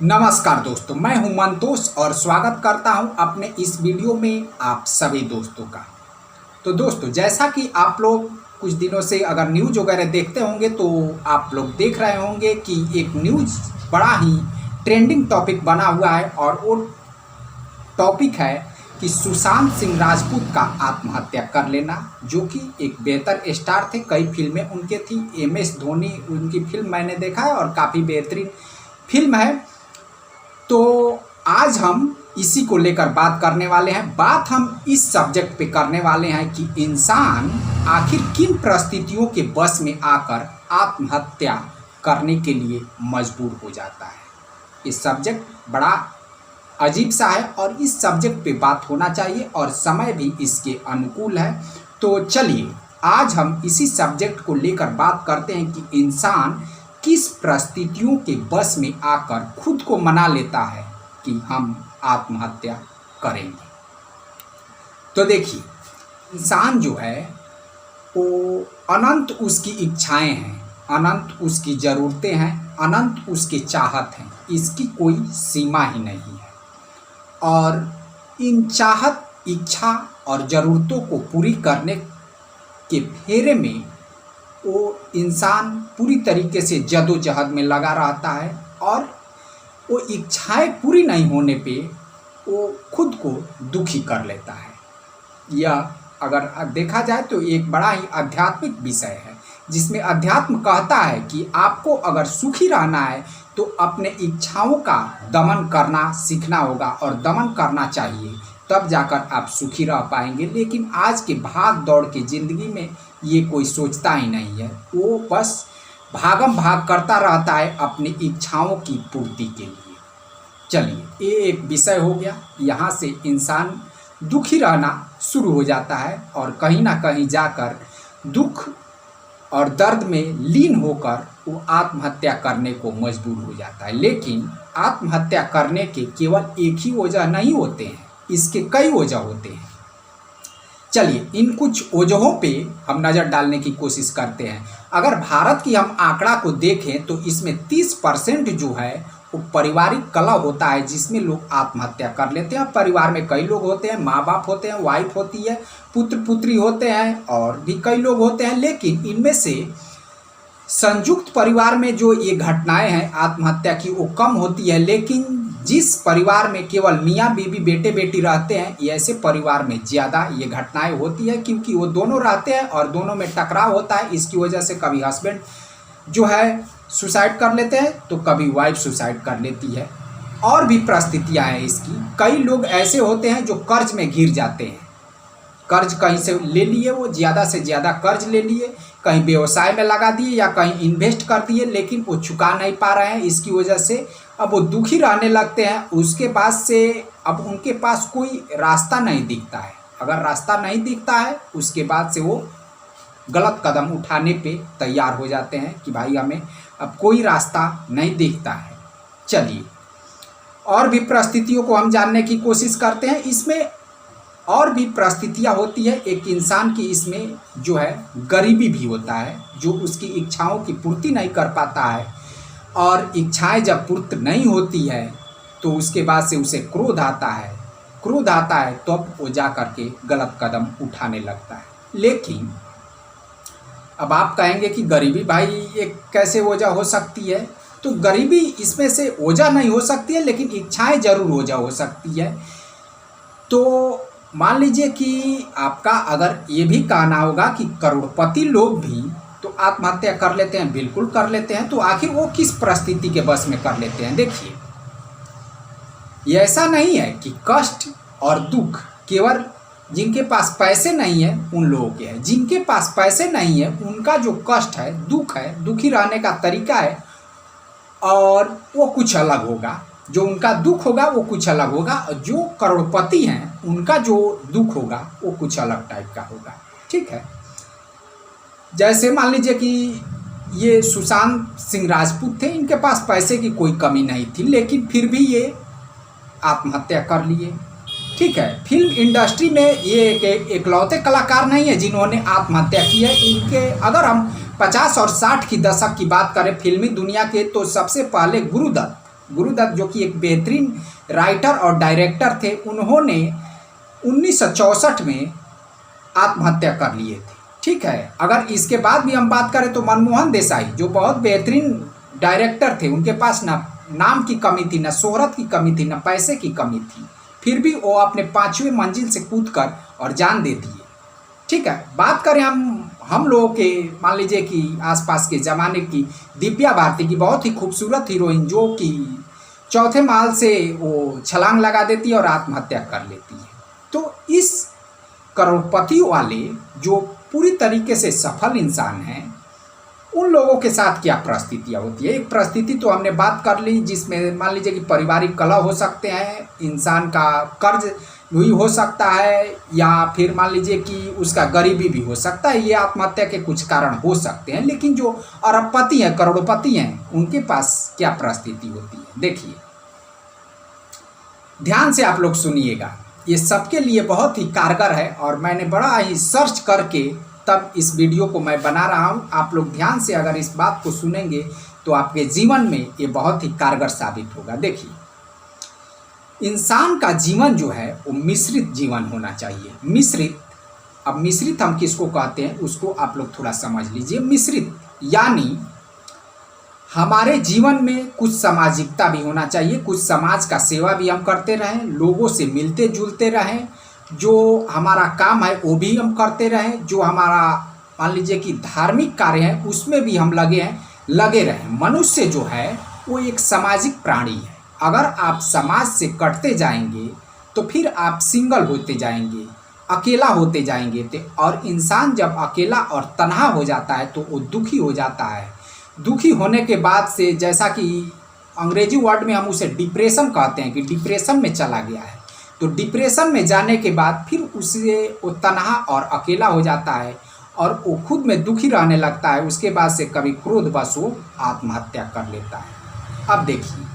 नमस्कार दोस्तों, मैं हूं मंतोष और स्वागत करता हूं अपने इस वीडियो में आप सभी दोस्तों का। तो दोस्तों, जैसा कि आप लोग कुछ दिनों से अगर न्यूज़ वगैरह देखते होंगे तो आप लोग देख रहे होंगे कि एक न्यूज़ बड़ा ही ट्रेंडिंग टॉपिक बना हुआ है और वो टॉपिक है कि सुशांत सिंह राजपूत का आत्महत्या कर लेना, जो कि एक बेहतर स्टार थे। कई फिल्में उनके थी, MS धोनी उनकी फिल्म मैंने देखा है और काफ़ी बेहतरीन फिल्म है। तो आज हम इसी को लेकर बात करने वाले हैं। बात हम इस सब्जेक्ट पे करने वाले हैं कि इंसान आखिर किन परिस्थितियों के बस में आकर आत्महत्या करने के लिए मजबूर हो जाता है। ये सब्जेक्ट बड़ा अजीब सा है और इस सब्जेक्ट पे बात होना चाहिए और समय भी इसके अनुकूल है। तो चलिए आज हम इसी सब्जेक्ट को लेकर बात करते हैं कि इंसान किस परिस्थितियों के बस में आकर खुद को मना लेता है कि हम आत्महत्या करेंगे। तो देखिए, इंसान जो है वो अनंत उसकी इच्छाएं हैं, अनंत उसकी ज़रूरतें हैं, अनंत उसकी चाहत हैं। इसकी कोई सीमा ही नहीं है और इन चाहत, इच्छा और ज़रूरतों को पूरी करने के फेरे में वो इंसान पूरी तरीके से जदोजहद में लगा रहता है और वो इच्छाएं पूरी नहीं होने पे वो खुद को दुखी कर लेता है। यह अगर देखा जाए तो एक बड़ा ही आध्यात्मिक विषय है, जिसमें अध्यात्म कहता है कि आपको अगर सुखी रहना है तो अपने इच्छाओं का दमन करना सीखना होगा और दमन करना चाहिए, तब जाकर आप सुखी रह पाएंगे। लेकिन आज के भाग दौड़ की ज़िंदगी में ये कोई सोचता ही नहीं है। वो बस भागम भाग करता रहता है अपनी इच्छाओं की पूर्ति के लिए। चलिए, ये एक विषय हो गया। यहाँ से इंसान दुखी रहना शुरू हो जाता है और कहीं ना कहीं जाकर दुख और दर्द में लीन होकर वो आत्महत्या करने को मजबूर हो जाता है। लेकिन आत्महत्या करने के केवल एक ही वजह नहीं होते हैं, इसके कई वजह होते हैं। चलिए इन कुछ वजहों पे हम नज़र डालने की कोशिश करते हैं। अगर भारत की हम आंकड़ा को देखें तो इसमें 30% जो है वो पारिवारिक कलह होता है, जिसमें लोग आत्महत्या कर लेते हैं। परिवार में कई लोग होते हैं, माँ बाप होते हैं, वाइफ होती है, पुत्र पुत्री होते हैं और भी कई लोग होते हैं। लेकिन इनमें से संयुक्त परिवार में जो ये घटनाएं हैं आत्महत्या की, वो कम होती है। लेकिन जिस परिवार में केवल मियाँ बीवी बेटे बेटी रहते हैं, ऐसे परिवार में ज़्यादा ये घटनाएं होती है, क्योंकि वो दोनों रहते हैं और दोनों में टकराव होता है। इसकी वजह से कभी हस्बैंड जो है सुसाइड कर लेते हैं तो कभी वाइफ सुसाइड कर लेती है। और भी परिस्थितियाँ हैं इसकी। कई लोग ऐसे होते हैं जो कर्ज में घिर जाते हैं। कर्ज कहीं से ले लिए, वो ज़्यादा से ज़्यादा कर्ज ले लिए, कहीं व्यवसाय में लगा दिए या कहीं इन्वेस्ट कर दिए, लेकिन वो चुका नहीं पा रहे हैं। इसकी वजह से अब वो दुखी रहने लगते हैं। उसके बाद से अब उनके पास कोई रास्ता नहीं दिखता है। अगर रास्ता नहीं दिखता है, उसके बाद से वो गलत कदम उठाने पे तैयार हो जाते हैं कि भाई हमें अब कोई रास्ता नहीं दिखता है। चलिए और भी परिस्थितियों को हम जानने की कोशिश करते हैं। इसमें और भी परिस्थितियाँ होती है। एक इंसान की इसमें जो है गरीबी भी होता है, जो उसकी इच्छाओं की पूर्ति नहीं कर पाता है और इच्छाएं जब पूर्ति नहीं होती है तो उसके बाद से उसे क्रोध आता है। क्रोध आता है तो अब वो जा कर के गलत कदम उठाने लगता है। लेकिन अब आप कहेंगे कि गरीबी भाई ये कैसे वजह हो सकती है? तो गरीबी इसमें से वजह नहीं हो सकती है, लेकिन इच्छाएं जरूर वजह हो सकती है। तो मान लीजिए कि आपका अगर ये भी कहना होगा कि करोड़पति लोग भी तो आत्महत्या कर लेते हैं, बिल्कुल कर लेते हैं। तो आखिर वो किस परिस्थिति के बस में कर लेते हैं? देखिए, ये ऐसा नहीं है कि कष्ट और दुख केवल जिनके पास पैसे नहीं है उन लोगों के हैं। जिनके पास पैसे नहीं है उनका जो कष्ट है, दुख है, दुखी रहने का तरीका है और वो कुछ अलग होगा। जो उनका दुख होगा वो कुछ अलग होगा और जो करोड़पति हैं उनका जो दुख होगा वो कुछ अलग टाइप का होगा। ठीक है, जैसे मान लीजिए कि ये सुशांत सिंह राजपूत थे, इनके पास पैसे की कोई कमी नहीं थी, लेकिन फिर भी ये आत्महत्या कर लिए। ठीक है, फिल्म इंडस्ट्री में ये एकलौते कलाकार नहीं है जिन्होंने आत्महत्या की है। इनके अगर हम 50 और 60 की दशक की बात करें फिल्मी दुनिया के, तो सबसे पहले गुरुदत्त गुरुदत्त जो कि एक बेहतरीन राइटर और डायरेक्टर थे, उन्होंने 1964 में आत्महत्या कर लिए थे। ठीक है, अगर इसके बाद भी हम बात करें तो मनमोहन देसाई जो बहुत बेहतरीन डायरेक्टर थे, उनके पास ना नाम की कमी थी, ना शोहरत की कमी थी, ना पैसे की कमी थी, फिर भी वो अपने 5वीं मंजिल से कूदकर और जान दे दिए। ठीक है, बात करें हम लोगों के मान लीजिए कि आसपास के ज़माने की दिव्या भारती की, बहुत ही खूबसूरत हीरोइन जो कि चौथे माल से वो छलांग लगा देती है और आत्महत्या कर लेती है। तो इस करोड़पति वाले जो पूरी तरीके से सफल इंसान हैं, उन लोगों के साथ क्या परिस्थितियाँ होती है। एक परिस्थिति तो हमने बात कर ली जिसमें मान लीजिए कि पारिवारिक कलह हो सकते हैं, इंसान का कर्ज भी हो सकता है, या फिर मान लीजिए कि उसका गरीबी भी हो सकता है। ये आत्महत्या के कुछ कारण हो सकते हैं। लेकिन जो अरबपति हैं, करोड़पति हैं, उनके पास क्या परिस्थिति होती है, देखिए ध्यान से आप लोग सुनिएगा। ये सबके लिए बहुत ही कारगर है और मैंने बड़ा ही सर्च करके तब इस वीडियो को मैं बना रहा हूँ। आप लोग ध्यान से अगर इस बात को सुनेंगे तो आपके जीवन में ये बहुत ही कारगर साबित होगा। देखिए, इंसान का जीवन जो है वो मिश्रित जीवन होना चाहिए। मिश्रित, अब मिश्रित हम किसको कहते हैं उसको आप लोग थोड़ा समझ लीजिए। मिश्रित यानी हमारे जीवन में कुछ सामाजिकता भी होना चाहिए, कुछ समाज का सेवा भी हम करते रहें, लोगों से मिलते जुलते रहें, जो हमारा काम है वो भी हम करते रहें, जो हमारा मान लीजिए कि धार्मिक कार्य है उसमें भी हम लगे रहें। मनुष्य जो है वो एक सामाजिक प्राणी है। अगर आप समाज से कटते जाएंगे तो फिर आप सिंगल होते जाएंगे, अकेला होते जाएंगे। और इंसान जब अकेला और तन्हा हो जाता है तो वो दुखी हो जाता है। दुखी होने के बाद से, जैसा कि अंग्रेजी वर्ड में हम उसे डिप्रेशन कहते हैं, कि डिप्रेशन में चला गया है, तो डिप्रेशन में जाने के बाद फिर उसे वो तन्हा और अकेला हो जाता है और वो खुद में दुखी रहने लगता है। उसके बाद से कभी क्रोधवश वो आत्महत्या कर लेता है। अब देखिए,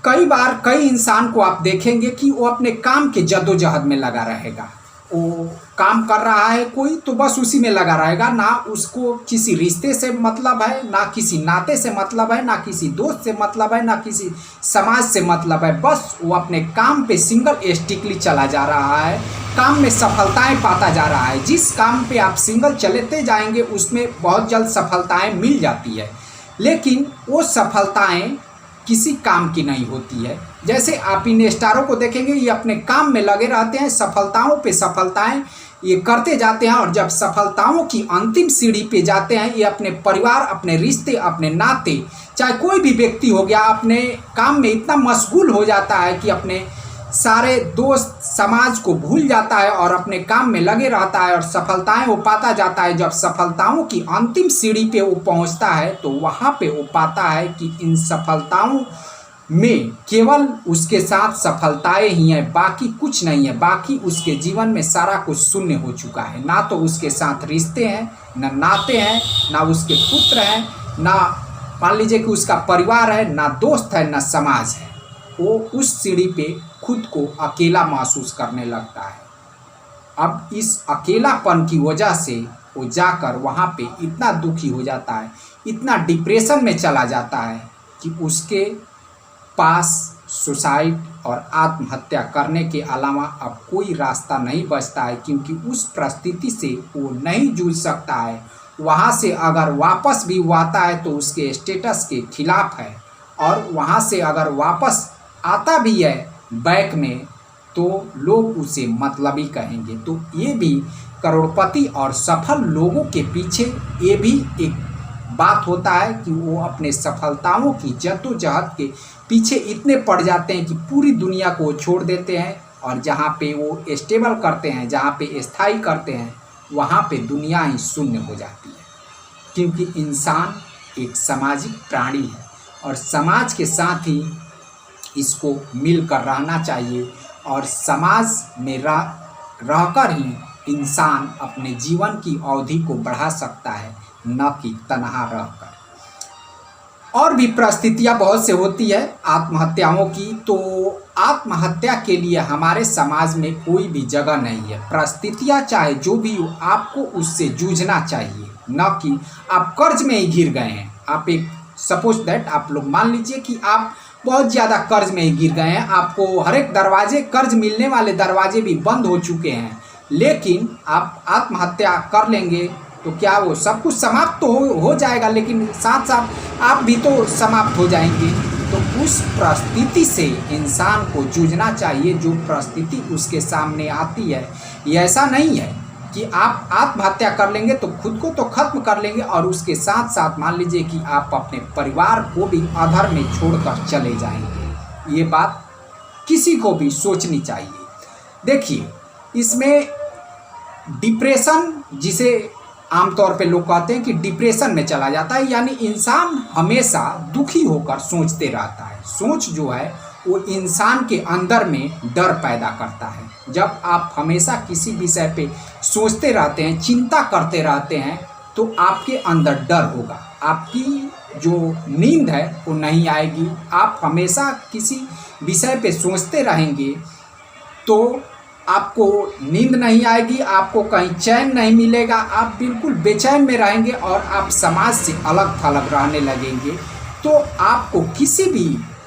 कई इंसान को आप देखेंगे कि वो अपने काम के जद्दोजहद में लगा रहेगा। वो काम कर रहा है कोई तो बस उसी में लगा रहेगा, ना उसको किसी रिश्ते से मतलब है, ना किसी नाते से मतलब है, ना किसी दोस्त से मतलब है, ना किसी समाज से मतलब है। बस वो अपने काम पे सिंगल स्टिकली चला जा रहा है, काम में सफलताएं पाता जा रहा है। जिस काम पे आप सिंगल चलते जाएंगे उसमें बहुत जल्द सफलताएं मिल जाती है, लेकिन वो सफलताएं किसी काम की नहीं होती है। जैसे आप इन स्टारों को देखेंगे, ये अपने काम में लगे रहते हैं, सफलताओं पे सफलताएं ये करते जाते हैं, और जब सफलताओं की अंतिम सीढ़ी पे जाते हैं, ये अपने परिवार, अपने रिश्ते, अपने नाते, चाहे कोई भी व्यक्ति हो गया, अपने काम में इतना मशगूल हो जाता है कि अपने सारे दोस्त समाज को भूल जाता है और अपने काम में लगे रहता है और सफलताएं वो पाता जाता है। जब सफलताओं की अंतिम सीढ़ी पे वो पहुंचता है तो वहाँ पे वो पाता है कि इन सफलताओं में केवल उसके साथ सफलताएं ही हैं, बाकी कुछ नहीं है। बाकी उसके जीवन में सारा कुछ शून्य हो चुका है। ना तो उसके साथ रिश्ते हैं, ना नाते हैं, ना उसके पुत्र हैं, ना मान लीजिए कि उसका परिवार है, ना दोस्त है, ना समाज है। वो उस सीढ़ी पे खुद को अकेला महसूस करने लगता है। अब इस अकेलापन की वजह से वो जाकर वहाँ पे इतना दुखी हो जाता है, इतना डिप्रेशन में चला जाता है कि उसके पास सुसाइड और आत्महत्या करने के अलावा अब कोई रास्ता नहीं बचता है, क्योंकि उस परिस्थिति से वो नहीं जूझ सकता है। वहाँ से अगर वापस भी वो आता है तो उसके स्टेटस के खिलाफ है, और वहाँ से अगर वापस आता भी है बैक में तो लोग उसे मतलबी कहेंगे। तो ये भी करोड़पति और सफल लोगों के पीछे ये भी एक बात होता है कि वो अपने सफलताओं की जद्दोजहद के पीछे इतने पड़ जाते हैं कि पूरी दुनिया को छोड़ देते हैं, और जहाँ पे वो स्टेबल करते हैं, जहाँ पे स्थायी करते हैं, वहाँ पे दुनिया ही शून्य हो जाती है। क्योंकि इंसान एक सामाजिक प्राणी है और समाज के साथ ही इसको मिलकर रहना चाहिए, और समाज में रहकर ही इंसान अपने जीवन की अवधि को बढ़ा सकता है, न कि तन्हा रहकर। और भी परिस्थितियाँ बहुत से होती है आत्महत्याओं की। तो आत्महत्या के लिए हमारे समाज में कोई भी जगह नहीं है। परिस्थितियाँ चाहे जो भी हो, आपको उससे जूझना चाहिए, न कि आप कर्ज में ही घिर गए हैं, आप एक सपोज दैट आप लोग मान लीजिए कि आप बहुत ज़्यादा कर्ज में गिर गए हैं, आपको हर एक दरवाजे, कर्ज मिलने वाले दरवाजे भी बंद हो चुके हैं, लेकिन आप आत्महत्या कर लेंगे तो क्या वो सब कुछ समाप्त तो हो जाएगा, लेकिन साथ साथ आप भी तो समाप्त हो जाएंगे। तो उस परिस्थिति से इंसान को जूझना चाहिए जो परिस्थिति उसके सामने आती है। ये ऐसा नहीं है कि आप आत्महत्या कर लेंगे तो खुद को तो खत्म कर लेंगे और उसके साथ साथ मान लीजिए कि आप अपने परिवार को भी अधर में छोड़कर चले जाएंगे। ये बात किसी को भी सोचनी चाहिए। देखिए, इसमें डिप्रेशन, जिसे आमतौर पे लोग कहते हैं कि डिप्रेशन में चला जाता है, यानी इंसान हमेशा दुखी होकर सोचते रहता है। सोच जो है वो इंसान के अंदर में डर पैदा करता है। जब आप हमेशा किसी विषय पे सोचते रहते हैं, चिंता करते रहते हैं, तो आपके अंदर डर होगा, आपकी जो नींद है वो नहीं आएगी। आप हमेशा किसी विषय पे सोचते रहेंगे तो आपको नींद नहीं आएगी, आपको कहीं चैन नहीं मिलेगा, आप बिल्कुल बेचैन में रहेंगे और आप समाज से अलग थलग रहने लगेंगे। तो आपको किसी भी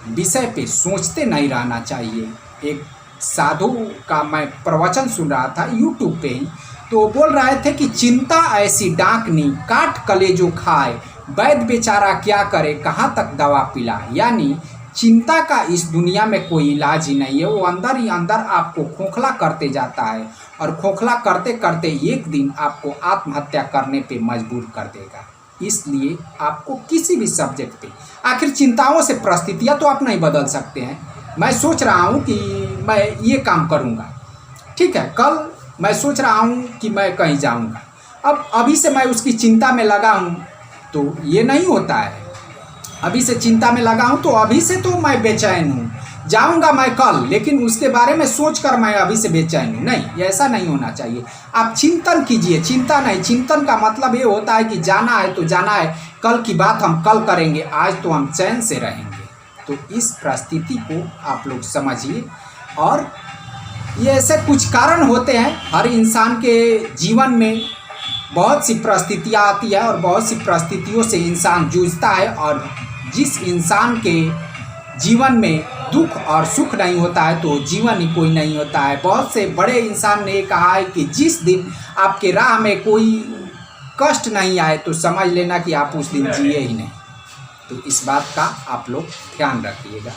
विषय पे सोचते नहीं रहना चाहिए। एक साधु का मैं प्रवचन सुन रहा था यूट्यूब पे ही, तो बोल रहे थे कि चिंता ऐसी डाकनी काट कलेजो खाए, वैद्य बेचारा क्या करे कहाँ तक दवा पिलाए। यानी चिंता का इस दुनिया में कोई इलाज ही नहीं है, वो अंदर ही अंदर आपको खोखला करते जाता है और खोखला करते करते एक दिन आपको आत्महत्या करने पे मजबूर कर देगा। इसलिए आपको किसी भी सब्जेक्ट पे, आखिर चिंताओं से परिस्थितियाँ तो आप नहीं बदल सकते हैं। मैं सोच रहा हूँ कि मैं ये काम करूँगा, ठीक है, कल मैं सोच रहा हूँ कि मैं कहीं जाऊँगा, अब अभी से मैं उसकी चिंता में लगा हूँ तो ये नहीं होता है। अभी से चिंता में लगा हूँ तो अभी से तो मैं बेचैन हूँ, जाऊँगा मैं कल, लेकिन उसके बारे में सोचकर मैं अभी से बेचैन हूँ। नहीं, ऐसा नहीं होना चाहिए। आप चिंतन कीजिए, चिंता नहीं। चिंतन का मतलब ये होता है कि जाना है तो जाना है, कल की बात हम कल करेंगे, आज तो हम चैन से रहेंगे। तो इस परिस्थिति को आप लोग समझिए। और ये ऐसे कुछ कारण होते हैं, हर इंसान के जीवन में बहुत सी परिस्थितियाँ आती है और बहुत सी परिस्थितियों से इंसान जूझता है। और जिस इंसान के जीवन में दुख और सुख नहीं होता है तो जीवन ही कोई नहीं होता है। बहुत से बड़े इंसान ने कहा है कि जिस दिन आपके राह में कोई कष्ट नहीं आए तो समझ लेना कि आप उस दिन जिए ही नहीं। तो इस बात का आप लोग ध्यान रखिएगा।